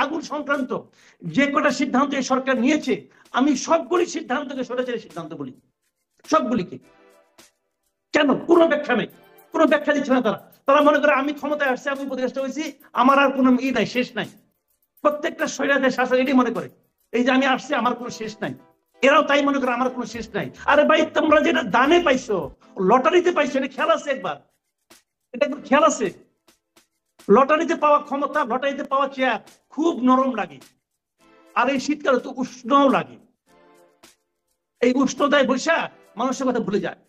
আগুন সংক্রান্ত যে কটা সিদ্ধান্ত এই সরকার নিয়েছে, আমি সবগুলি সিদ্ধান্তকে স্বৈরাচারী সিদ্ধান্ত বলি, সবগুলিকে। কেন? কোনো ব্যাখ্যা নেই, কোনো ব্যাখ্যা দিচ্ছে না তারা। তারা মনে করে আমি ক্ষমতায় আসছি, আমি উপদেষ্টা হয়েছি, আমার আর কোনো ই নাই, শেষ নাই। প্রত্যেকটা স্বৈরাচারী শাসক এটাই মনে করে, এই যে আমি আসছি আমার কোনো শেষ নাই। এরাও তাই মনে করে আমার কোনো শেষ নাই। আরে ভাই, তোমরা যেটা দানে পাইছো, লটারিতে পাইছো, এটা খেয়াল আছে একবার? এটা একবার খেয়াল আছে? লটারিতে পাওয়া ক্ষমতা, লটারিতে পাওয়া চেয়ার খুব নরম লাগে, আর এই শীতকালে তো উষ্ণও লাগে। এই উষ্ণতায় বৈশা মানুষের কথা ভুলে যায়।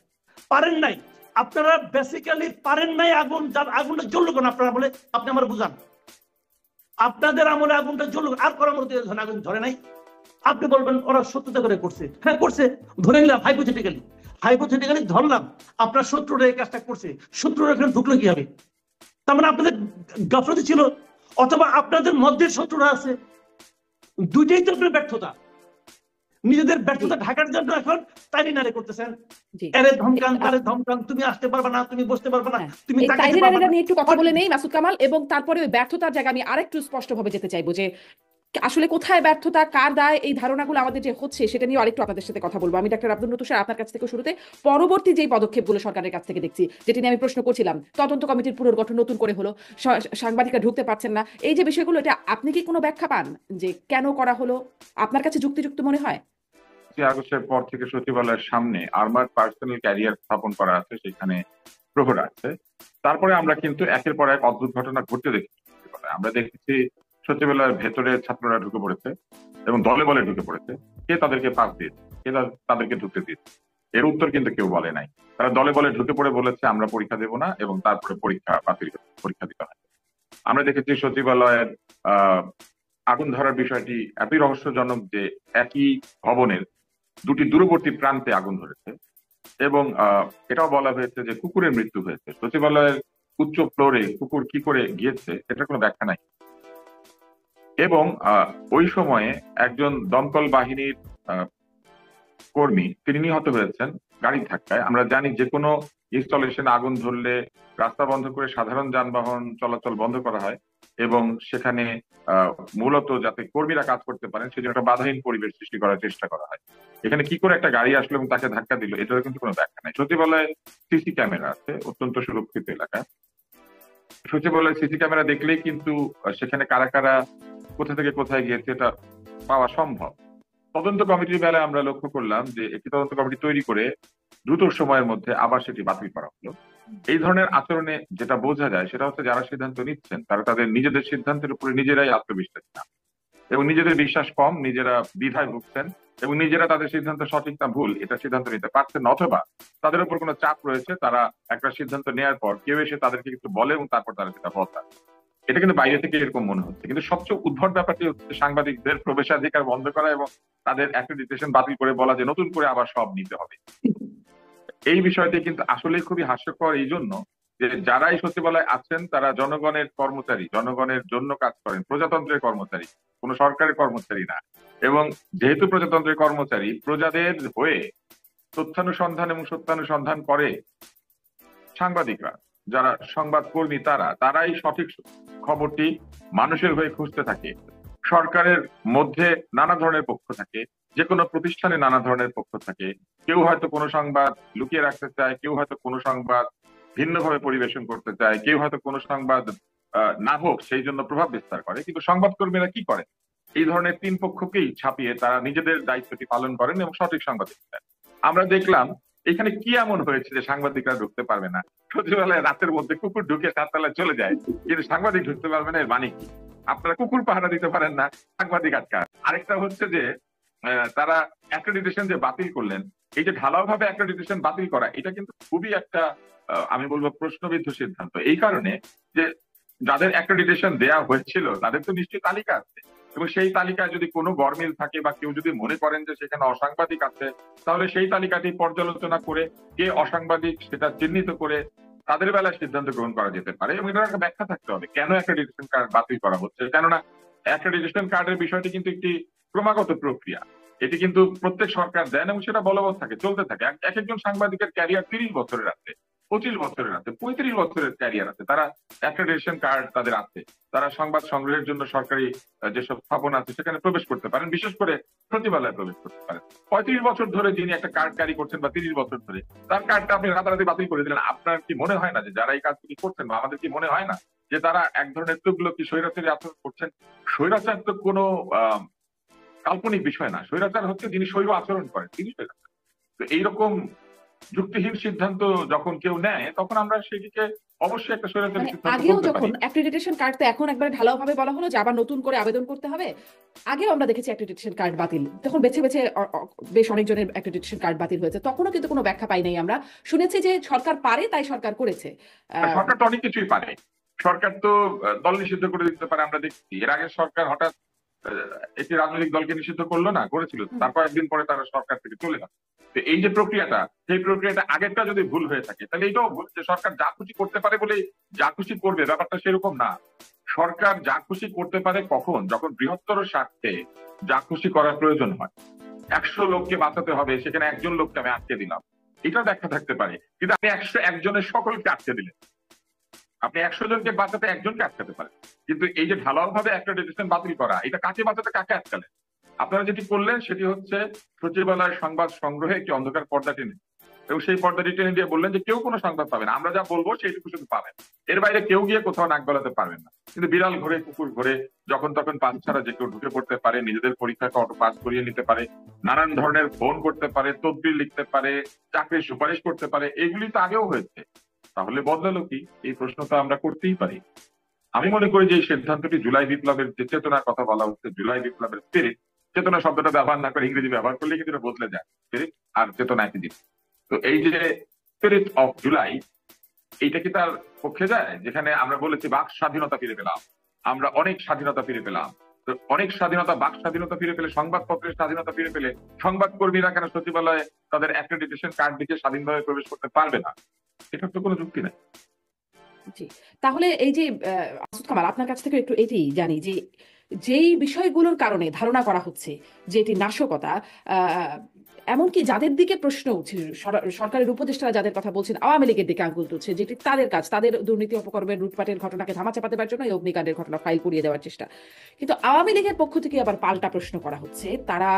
পারেন নাই আপনারা, বেসিক্যালি পারেন নাই। আগুন, যার আগুনটা জ্বললো কেন আপনারা বলে, আপনি আমার বুঝান। আপনাদের আমলে আগুনটা জ্বললো, আর করার মধ্যে আগুন ধরে নাই। আপনি বলবেন ওরা সত্যতা করে করছে, হ্যাঁ করছে, ধরে নিলাম হাইপোথেটিক্যালি, হাইপোথেটিক্যালি ধরলাম আপনার শত্রুরা এই কাজটা করছে, শত্রুরা এখানে ঢুকলো কি হবে? তার মানে আপনাদের গাফলতি ছিল, অথবা আপনাদের মধ্যে শত্রুরা আছে। দুইটাই তো আপনার ব্যর্থতা। নিজেদের ব্যর্থতা ঢাকার জন্য এখন তাইরি নারে করতেছেন, এরে ধমকান তারে ধমকান, তুমি আসতে পারবে না, তুমি বসতে পারবে না, তুমি তাইরি নারে নিয়ে একটু কথা বলে নেই মাসুদ কামাল। এবং তারপরে ওই ব্যর্থতার জায়গা আমি আরেকটু স্পষ্টভাবে যেতে চাইবো যে আসলে কোথায় ব্যর্থতা, কার দায়, এই ধারণাগুলো আমাদের যে হচ্ছে সেটা নিয়ে আরেকটু আপনাদের সাথে কথা বলবো। আমি ডাক্তার আব্দুল নতুন স্যার, আপনার কাছ থেকে শুরুতে পরবর্তী যে পদক্ষেপগুলো সরকারের কাছ থেকে দেখছি, যেটি নিয়ে আমি প্রশ্ন করছিলাম, তদন্ত কমিটির পুনর্গঠন নতুন করে হলো, সাংবাদিকরা ঢুকতে পারছেন না, এই যে বিষয়গুলো, এটা আপনি কি কোনো ব্যাখ্যা পান যে কেন করা হলো? আপনার কাছে যুক্তিযুক্ত মনে হয়? আগস্টের পর থেকে সচিবালয়ের সামনে আর্মার্ড পার্সোনাল ক্যারিয়ার স্থাপন করা আছে, সেখানে প্রহরা আছে। তারপরে আমরা কিন্তু একের পর এক অদ্ভুত ঘটনা ঘটতে দেখেছি। আমরা দেখেছি সচিবালয়ের ভেতরে ছাত্ররা ঢুকে পড়েছে এবং দলে বলে ঢুকে পড়েছে। কে তাদেরকে পাস দিয়েছে, কে তাদেরকে ঢুকতে দিয়েছে, এর উত্তর কিন্তু কেউ বলে নাই। তারা দলে বলে ঢুকে পড়ে বলেছে আমরা পরীক্ষা দেব না, এবং তারপরে পরীক্ষা দিতে হয়। আমরা দেখেছি সচিবালয়ের আগুন ধরার বিষয়টি এতই রহস্যজনক যে একই ভবনের দুটি দূরবর্তী প্রান্তে আগুন ধরেছে, এবং এটাও বলা হয়েছে যে কুকুরের মৃত্যু হয়েছে। সচিবালয়ের উচ্চ ফ্লোরে কুকুর কি করে গিয়েছে এটার কোনো ব্যাখ্যা নাই। এবং ওই সময়ে একজন দমকল বাহিনীর কর্মী তিনি নিহত হয়েছেন গাড়ির ধাক্কায়। আমরা জানি যে কোনো ইনস্টলেশন আগুন ধরলে রাস্তা বন্ধ করে সাধারণ যানবাহন চলাচল বন্ধ করা হয়, এবং সেখানে মূলত যাতে কর্মীরা কাজ করতে পারেন সেজন্য একটা বাধাহীন পরিবেশ সৃষ্টি করার চেষ্টা করা হয়। এখানে কি করে একটা গাড়ি আসলো এবং তাকে ধাক্কা দিল, এটার কিন্তু কোনো ব্যাখ্যা নাই। সচিবালয়ে সিসি ক্যামেরা আছে, অত্যন্ত সুরক্ষিত এলাকা। সচিবালয়ে সিসি ক্যামেরা দেখলেই কিন্তু সেখানে কারা কারা কোথা থেকে কোথায় গিয়েছে এটা পাওয়া সম্ভব। তদন্ত কমিটির বেলায় আমরা লক্ষ্য করলাম যে একটি তদন্ত কমিটি তৈরি করে দ্রুত সময়ের মধ্যে আবার সেটি বাতিল করা হলো। এই ধরনের আচরণে যেটা বোঝা যায় সেটা হচ্ছে যারা সিদ্ধান্ত নিচ্ছেন তারা তাদের নিজেদের সিদ্ধান্তের উপরে নিজেরাই আত্মবিশ্বাসী না, এবং নিজেদের বিশ্বাস কম, নিজেরা দ্বিধায় ভুগছেন, এবং নিজেরা তাদের সিদ্ধান্ত সঠিক না ভুল এটা সিদ্ধান্ত নিতে পারছেন না, অথবা তাদের উপর কোনো চাপ রয়েছে। তারা একটা সিদ্ধান্ত নেওয়ার পর কেউ এসে তাদেরকে কিছু বলে এবং তারপর তারা সেটা বদলায়। এটা কিন্তু বাইরে থেকে এরকম মনে হচ্ছে। কিন্তু সবচেয়ে উদ্ভট ব্যাপারটি হচ্ছে সাংবাদিকদের প্রবেশাধিকার বন্ধ করা এবং তাদের অ্যাক্রেডিটেশন বাতিল করে বলা যে নতুন করে আবার সব নিতে হবে। এই বিষয়টি কিন্তু আসলে খুবই হাস্যকর, এই জন্য যে যারা এই সচিবালয়ে আছেন তারা জনগণের কর্মচারী, জনগণের জন্য কাজ করেন, প্রজাতন্ত্রের কর্মচারী, কোন সরকারের কর্মচারী না। এবং যেহেতু প্রজাতন্ত্রের কর্মচারী, প্রজাদের হয়ে তথ্যানুসন্ধান এবং সত্যানুসন্ধান করে সাংবাদিকরা, যারা সংবাদ কর্মী, তারাই সঠিক খবরটি মানুষের হয়ে খুঁজতে থাকে। সরকারের মধ্যে নানা ধরনের পক্ষ থাকে, যে কোনো প্রতিষ্ঠানে নানা ধরনের পক্ষ থাকে। কেউ হয়তো কোনো সংবাদ লুকিয়ে রাখতে চায়, কেউ হয়তো কোনো সংবাদ ভিন্নভাবে পরিবেশন করতে চায়, কেউ হয়তো কোনো সংবাদ না হোক সেই জন্য প্রভাব বিস্তার করে। কিন্তু সংবাদকর্মীরা কি করে? এই ধরনের তিন পক্ষকেই ছাপিয়ে তারা নিজেদের দায়িত্বটি পালন করেন এবং সঠিক সংবাদ দেন। আমরা দেখলাম এখানে কি এমন হয়েছে যে সাংবাদিকরা ঢুকতে পারবে না? সচিবালয়ে রাতের মধ্যে কুকুর ঢুকে সাততলায় চলে যায়, কিন্তু সাংবাদিক ঢুকতে পারবে না, এর মানে কি? আপনারা কুকুর পাহারা দিতে পারেন না, সাংবাদিক আটকা। আরেকটা হচ্ছে যে তারা অ্যাক্রেডিটেশন যে বাতিল করলেন, এই যে ঢালাও ভাবে অ্যাক্রেডিটেশন বাতিল করা, এটা কিন্তু খুবই একটা আমি বলবো প্রশ্নবিদ্ধ সিদ্ধান্ত। এই কারণে যে যাদের অ্যাক্রেডিটেশন দেয়া হয়েছিল তাদের তো নিশ্চয়ই তালিকা আছে, এবং সেই তালিকায় যদি কোনো গরমিল থাকে বা কেউ যদি মনে করেন যে সেখানে অসাংবাদিক আছে, তাহলে সেই তালিকাটি পর্যালোচনা করে কে অসাংবাদিক সেটা চিহ্নিত করে তাদের বেলায় সিদ্ধান্ত গ্রহণ করা যেতে পারে। এবং এটার একটা ব্যাখ্যা থাকতে হবে কেন অ্যাক্রেডিটেশন কার্ড বাতিল করা হচ্ছে। কেননা অ্যাক্রেডিটেশন কার্ডের বিষয়টি কিন্তু একটি ক্রমাগত প্রক্রিয়া, এটি কিন্তু প্রত্যেক সরকার দেন এবং সেটা বলবৎ থাকে, চলতে থাকে। এক একজন সাংবাদিকের ক্যারিয়ার 30 বছরের আছে, 25 বছরের আছে, 35 বছরের ক্যারিয়ার আছে, তারা অ্যাক্রেডিটেশন কার্ড তাদের আছে, তারা সংবাদ সংগ্রহের জন্য সরকারি যেসব স্থাপনা আছে সেখানে প্রবেশ করতে পারেন, বিশেষ করে সচিবালয়ে প্রবেশ করতে পারেন। 35 বছর ধরে যিনি একটা কার্ড ক্যারি করছেন বা 30 বছর ধরে, তার কার্ডটা আপনি রাতারাতি বাতিল করে দিলেন। আপনার কি মনে হয় না যে যারা এই কাজগুলি করছেন, বা আমাদের কি মনে হয় না যে তারা এক ধরনের তুগুলো কি স্বৈরাচারী আচরণ করছেন? স্বৈরাচার তো কোনো কাল্পনিক বিষয় না, স্বৈরাচার হচ্ছে যিনি স্বৈর আচরণ করেন তিনি স্বৈরাচার। তো এইরকম যুক্তিহীন সিদ্ধান্ত যখন কেউ নেয় তখন আমরা সেটিকে অবশ্যই একটা স্বৈরাচারী মানে সিদ্ধান্ত আগেও বলতে যখন পারি। অ্যাক্রেডিটেশন কার্ড তো এখন একবার ঢালাওভাবে বলা হলো যে আবার নতুন করে আবেদন করতে হবে। আগেও আমরা দেখেছি অ্যাক্রেডিটেশন কার্ড বাতিল, তখন বেছে বেছে বেশ অনেকজনের অ্যাক্রেডিটেশন কার্ড বাতিল হয়েছে, তখনও কিন্তু কোনো ব্যাখ্যা পাই নাই। আমরা শুনেছি যে সরকার পারে তাই সরকার করেছে। সরকার তো অনেক কিছুই পারে, সরকার তো দল নিষিদ্ধ করে দিতে পারে। আমরা দেখছি এর আগে সরকার হঠাৎ একটি রাজনৈতিক দলকে নিষিদ্ধ করলো না, করেছিল, তারপর একদিন পরে তারা সরকার থেকে চলে গেল। তো এই যে প্রক্রিয়াটা, সেই প্রক্রিয়াটা আগেরটা যদি ভুল হয়ে থাকে তাহলে এটাও ভুল যে সরকার যা খুশি করতে পারে বলে যা খুশি করবে, ব্যাপারটা সেরকম না। সরকার যা খুশি করতে পারে কখন? যখন বৃহত্তর স্বার্থে যা খুশি করার প্রয়োজন হয়। 100 লোককে বাঁচাতে হবে, সেখানে একজন লোককে আমি আটকে দিলাম, এটা ব্যাখ্যা থাকতে পারে। কিন্তু আপনি 101 জনের সকলকে আটকে দিলেন, আপনি 100 জনকে বাঁচাতে একজনকে আটকাতে পারেন, কিন্তু এই যে ঢালাও ভাবে অ্যাক্রেডিটেশন বাতিল করা, এটা কাকে বাঁচাতে কাকে আটকালেন? আপনারা যেটি করলেন সেটি হচ্ছে সচিবালয়ের সংবাদ সংগ্রহে একটি অন্ধকার পর্দা টেনে, এবং সেই পর্দাটি টেনে দিয়ে বললেন যে কেউ কোনো সংবাদ পাবে না, আমরা যা বলবো সেইটুকু শুধু পাবেন, এর বাইরে কেউ গিয়ে কোথাও নাক গলাতে পারবেন না। কিন্তু বিড়াল ঘরে কুকুর ঘরে যখন তখন পাস ছাড়া যে কেউ ঢুকে পড়তে পারে, নিজেদের পরীক্ষাকে অটো পাস করিয়ে নিতে পারে, নানান ধরনের ফোন করতে পারে, তদবির লিখতে পারে, চাকরির সুপারিশ করতে পারে, এগুলি তো আগেও হয়েছে। তাহলে বদলালো কি? এই প্রশ্ন তো আমরা করতেই পারি। আমি মনে করি যে এই সিদ্ধান্তটি জুলাই বিপ্লবের যে চেতনার কথা বলা হচ্ছে, জুলাই বিপ্লবের স্পিরিট, চেতনা শব্দটা ব্যবহার না করে ইংরেজি ব্যবহার করলে কিন্তু বদলে যায়, স্পিরিট আর চেতনা একই জিনিস। তো এই যে স্পিরিট অফ জুলাই, এইটা কি তার পক্ষে যায়? যেখানে আমরা বলেছি বাক স্বাধীনতা ফিরে পেলাম, আমরা অনেক স্বাধীনতা ফিরে পেলাম। তো অনেক স্বাধীনতা, বাক স্বাধীনতা ফিরে পেলে, সংবাদপত্রের স্বাধীনতা ফিরে পেলে সংবাদ কর্মীরা কেন সচিবালয়ে তাদের অ্যাক্রেডিটেশন কার্ড দিকে স্বাধীনভাবে প্রবেশ করতে পারবে না? এটার তো কোনো যুক্তি নেই। জি, তাহলে এই যে মাসুদ কামাল, আপনার কাছ থেকে একটু এটি জানি যে যেই বিষয়গুলোর কারণে ধারণা করা হচ্ছে যে এটি নাশকতা, এমনকি যাদের দিকে প্রশ্ন উঠছে, সরকারের উপদেষ্টারা যাদের কথা বলছেন, আওয়ামী লীগের দিকে আঙ্গুল তুলছে, যেটি তাদের কাজ, তাদের দুর্নীতি অপকর্মের লুটপাটের ঘটনাকে ধামাচাপা দেওয়ার জন্য এই অগ্নিকাণ্ডের ঘটনা ফাইল করিয়ে দেওয়ার চেষ্টা। কিন্তু আওয়ামী লীগের পক্ষ থেকে আবার পাল্টা প্রশ্ন করা হচ্ছে। তারা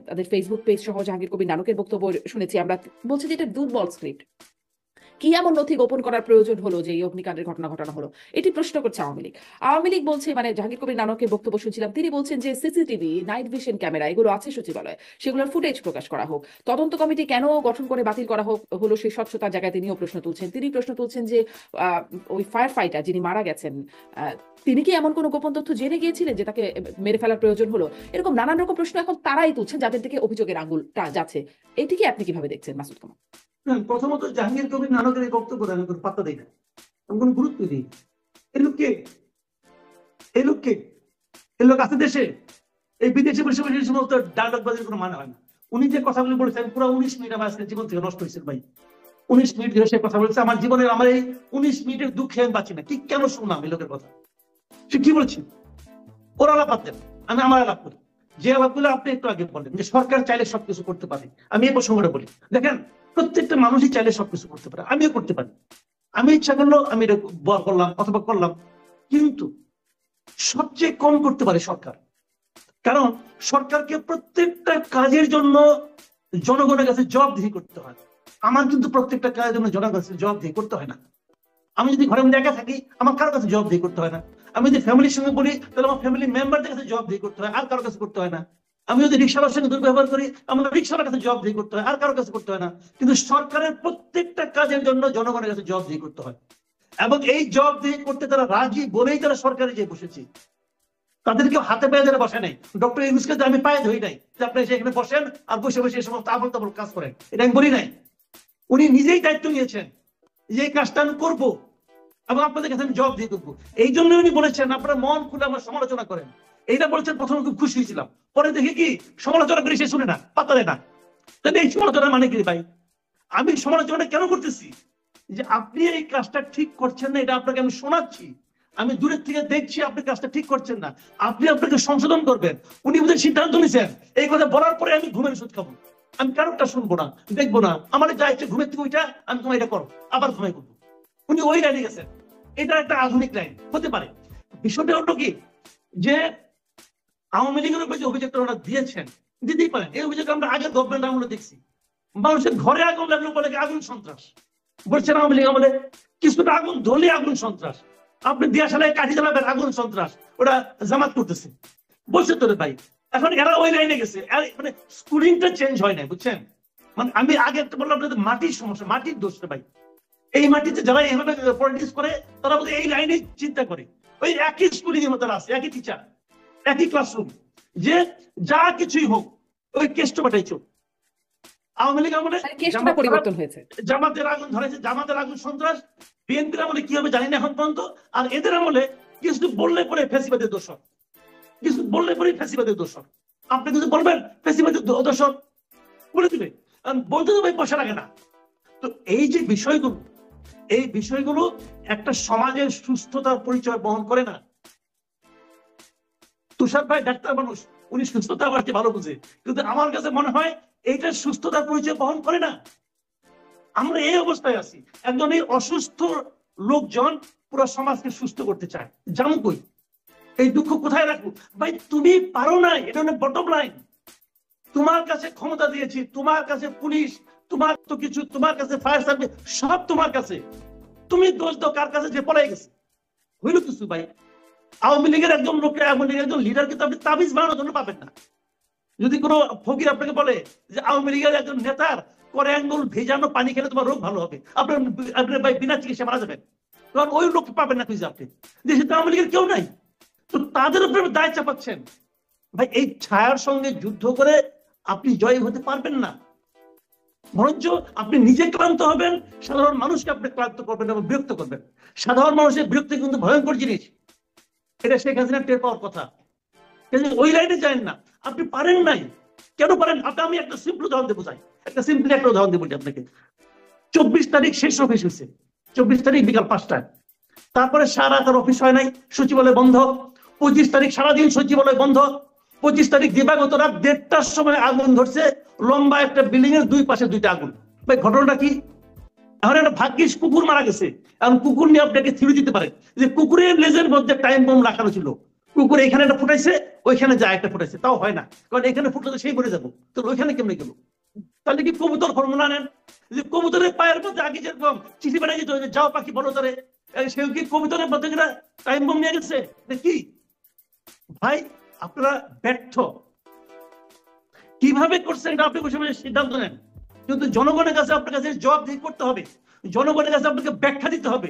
তাদের ফেসবুক পেজ সহ জাহাঙ্গীর কবির নানকের বক্তব্য শুনেছি আমরা, বলছে যে এটা দুর্বল স্ক্রিপ্ট, কি এমন নথি গোপন করার প্রয়োজন হলো যে এই অগ্নিকাণ্ডের ঘটনা ঘটানো হলো, এটি প্রশ্ন করছে আওয়ামী লীগ। আওয়ামী লীগ বলছে, মানে জাহাঙ্গীর কবির নানকের বক্তব্য শুনছিলাম, তিনি বলছেন যে সিসিটিভি, নাইট ভিশন ক্যামেরা এগুলো আছে সচিবালয়ে, সেগুলোর ফুটেজ প্রকাশ করা হোক, তদন্ত কমিটি কেন গঠন করে বাতিল করা হোক হলো সেই স্বচ্ছতার জায়গায় তিনিও প্রশ্ন তুলছেন। তিনি প্রশ্ন তুলছেন যে ওই ফায়ার ফাইটার যিনি মারা গেছেন, তিনি কি এমন কোনো গোপন তথ্য জেনে গিয়েছিলেন যে তাকে মেরে ফেলার প্রয়োজন হলো? এরকম নানান রকম প্রশ্ন এখন তারাই তুলছেন যাদের দিকে অভিযোগের আঙ্গুলটা যাচ্ছে। এটিকে আপনি কিভাবে দেখছেন মাসুদ কামাল? প্রথমত জাহাঙ্গীর কবির নানকের এই বক্তব্য আমি কোনো পাত্তা দিই না, আমি কোনো গুরুত্ব দিই। এই লোককে এই লোক আছে দেশে, এই বিদেশে বসে বসে এই সমস্ত ডায়লগ বাজির কোনো মানে হয় না। উনি যে কথাগুলো বলেছেন পুরো 19 মিনিট আমার আজকে জীবন থেকে নষ্ট হয়েছে ভাই। 19 মিনিট ধরে সে কথা বলেছে, আমার জীবনের, আমার এই 19 মিনিটের দুঃখে আমি বাঁচি না। কি কেন শুনলাম এই লোকের কথা? সে কি বলছে? ওর আলাপ পাতেন, আমি আমার আলাপ করি। যে আলাপগুলো আপনি একটু আগে বললেন যে সরকার চাইলে সবকিছু করতে পারে, আমি এই প্রসঙ্গটা বলি। দেখেন, প্রত্যেকটা মানুষই চাইলে সবকিছু করতে পারে, আমিও করতে পারি। আমি ইচ্ছা করলো আমি এটা করলাম অথবা করলাম, কিন্তু সবচেয়ে কম করতে পারে সরকার। কারণ সরকারকে প্রত্যেকটা কাজের জন্য জনগণের কাছে জবাবদিহি করতে হয়। আমার কিন্তু প্রত্যেকটা কাজের জন্য জনগণের কাছে জবাবদিহি করতে হয় না। আমি যদি ঘরের মধ্যে একা থাকি, আমার কারোর কাছে জবাবদিহি করতে হয় না। আমি যদি ফ্যামিলির সঙ্গে বলি, তাহলে আমার ফ্যামিলি মেম্বারদের কাছে জবাবদিহি করতে হয়, আর কারোর কাছে করতে হয় না। আমি যদি রিক্সাওয়ালার সঙ্গে দুর্ব্যবহার করি, আমার রিক্সাওয়ালার কাছে জবাবদিহি করতে হয়, আর কারোর কাছে করতে হয় না। কিন্তু সরকারের প্রত্যেকটা কাজের জন্য জনগণের কাছে জবাবদিহি করতে হয়, এবং এই জবাবদিহি করতে তারা রাজি বলেই তারা সরকারে যে বসেছে। তাদেরকে হাতে পায়ে ধরে বসে নাই। ডক্টর ইউনূসকে আমি পায়ে ধরি নাই যে আপনি সেখানে বসেন আর বসে বসে এই সমস্ত আবল তাবল কাজ করেন, এটা আমি বলি নাই। উনি নিজেই দায়িত্ব নিয়েছেন যে এই কাজটা আমি করবো এবং আপনাদের কাছে আমি জবাবদিহি করবো। এই জন্য উনি বলেছেন আপনারা মন খুলে আমার সমালোচনা করেন। এইটা বলেছেন, প্রথমে খুব খুশি হয়েছিলাম, পরে দেখি কি সমালোচনা করে সে শুনে না, পাত্তা দেয় না। তাহলে এই সমালোচনার মানে কি ভাই? আমি সমালোচনা কেন করতেছি? যে আপনি এই কাজটা ঠিক করছেন না, এটা আপনাকে আমি শোনাচ্ছি, আমি দূরের থেকে দেখছি আপনি কাজটা ঠিক করছেন না, আপনি আপনাকে সংশোধন করবেন। উনি বুঝে সিদ্ধান্ত নিয়েছেন, এই কথা বলার পরে আমি ঘুমের ওষুধ খাবো। আমি কারোরটা শুনবো না, দেখবো না, আমার যা ইচ্ছে ঘুমের থেকে ওইটা আমি তোমার এটা করো, আবার ঘুমাই করবো। উনি ওই লাইনে গেছেন, এটা একটা আধুনিক লাইন হতে পারে। বিষয়টা হলো কি যে আওয়ামী লীগের উপর যে অভিযোগটা ওরা দিয়েছেন, দিতেই পারেন। এই অভিযোগ আমরা আগের গভর্নমেন্ট আমলে দেখছি, মানুষের ঘরে আগুন লাগলো বলে আগুন সন্ত্রাস বলছেন আওয়ামী লীগ আমলে, কিছুটা আগুন ধরলে আগুন সন্ত্রাস, আপনি দিয়াশালায় কাঠি জ্বালাবেন আগুন সন্ত্রাস, ওটা জামাত করতেছে বলছে তো রে ভাই। এখন এরা ওই লাইনে গেছে, মানে স্কুলিংটা চেঞ্জ হয় না, বুঝছেন? মানে আমি আগে একটা বললাম আপনাদের মাটির সমস্যা, মাটির দোষ রে ভাই। এই মাটিতে যারা এইভাবে পলিটিক্স করে তারা বলতে এই লাইনে চিন্তা করে, ওই একই স্কুলিং এর মতো আছে, একই টিচার, একই ক্লাসরুম, যে যা কিছুই হোক ওই কেষ্ট পাঠাইছ। আওয়ামী লীগ আমলে কেসটা পরিবর্তন হয়েছে, জামাতের আগুন ধরেছে, জামাতের আগুন সন্ত্রাস, বিএনপির আমলে কি হবে জানি না এখন পর্যন্ত। আর এদের আমলে কিছু বললে পরে ফ্যাসিবাদের দোষর, কিছু বললে পরে ফ্যাসিবাদের দোষর। আপনি কিছু বলবেন ফ্যাসিবাদের দোষর বলে দিবে, বলতে তো ভাই পয়সা লাগে না। তো এই যে বিষয়গুলো, এই বিষয়গুলো একটা সমাজের সুস্থতার পরিচয় বহন করে না। তুষার ভাই ডাক্তার মানুষ, উনি সুস্থতা বাড়তে ভালো বুঝে, কিন্তু আমার কাছে মনে হয় এইটা সুস্থতার পরিচয় বহন করে না। আমরা এই অবস্থায় আছি, একজন এই অসুস্থ লোকজন পুরো সমাজকে সুস্থ করতে চায়, জানো কই? এই দুঃখ কোথায় রাখবো ভাই? তুমি পারো নাই, এটা হলো বটম লাইন। তোমার কাছে ক্ষমতা দিয়েছি, তোমার কাছে পুলিশ, তোমার তো কিছু, তোমার কাছে ফায়ার সার্ভিস, সব তোমার কাছে, তুমি দোষ দাও কার কাছে? যে পলাই গেছে। হইল কিছু ভাই? আওয়ামী লীগের একজন লোককে, আওয়ামী লীগের একজন লিডারকে তো আপনি তাবিজ বানানোর জন্য পাবেন না। যদি কোনো ফকির আপনাকে বলে যে আওয়ামী লীগের একজন নেতার করে আঙ্গুল ভেজানো পানি খেলে তোমার রোগ ভালো হবে, আপনার ভাই বিনা চিকিৎসা মারা যাবেন, তখন ওই লোককে পাবেন না খুঁজে আপনি। দেশে তো আওয়ামী লীগের কেউ নাই, তো তাদের উপরে দায় চাপাচ্ছেন। ভাই এই ছায়ার সঙ্গে যুদ্ধ করে আপনি জয় হতে পারবেন না, বরঞ্চ আপনি নিজে ক্লান্ত হবেন, সাধারণ মানুষকে আপনি ক্লান্ত করবেন এবং বিরক্ত করবেন। সাধারণ মানুষের বিরক্তি কিন্তু ভয়ঙ্কর জিনিস, এটা শেখ হাসিনা টের পাওয়ার কথা। ওই লাইনে যান না, আপনি পারেন নাই। কেন পারেন? আমি একটা সিম্পল উদাহরণ দেবো, চাই একটা সিম্পল একটা উদাহরণ দেবো আপনাকে। 24 তারিখ শেষ অফিস হয়েছে, 24 তারিখ বিকাল 5টায়, তারপরে সারা রাত অফিস হয় নাই, সচিবালয় বন্ধ। 25 তারিখ সারাদিন সচিবালয় বন্ধ। 25 তারিখ দিবাগত রাত 1:30টার সময় আগুন ধরছে, লম্বা একটা বিল্ডিং এর দুই পাশে দুইটা আগুন। ভাই ঘটনাটা কি? এখন একটা ভাগ্যিস কুকুর মারা গেছে, এখন কুকুর নিয়ে আপনাকে থিরে দিতে পারে যে কুকুরের লেজের মধ্যে টাইম বম রাখানো ছিল, কুকুর এখানে একটা ফুটাইছে, ওইখানে যায় একটা ফুটাইছে, তাও হয় না, কারণ এখানে ফুটলে সেই মরে যাবো, তো ওইখানে কেমনে গেল? তাহলে কি কবুতর ফর্মুলা নেন যে কবুতরের পায়ের মধ্যে আগে যেরকম চিঠি বানাই যেত, যাও পাখি বলো তারে, সেও কি কবুতরের মধ্যে টাইম বম নিয়ে গেছে? কি ভাই আপনারা ব্যর্থ। কিভাবে করছেন এটা আপনি বসে বসে সিদ্ধান্ত নেন, কিন্তু জনগণের কাছে আপনার কাছে জবাবদিহি করতে হবে, জনগণের কাছে আপনাকে ব্যাখ্যা দিতে হবে।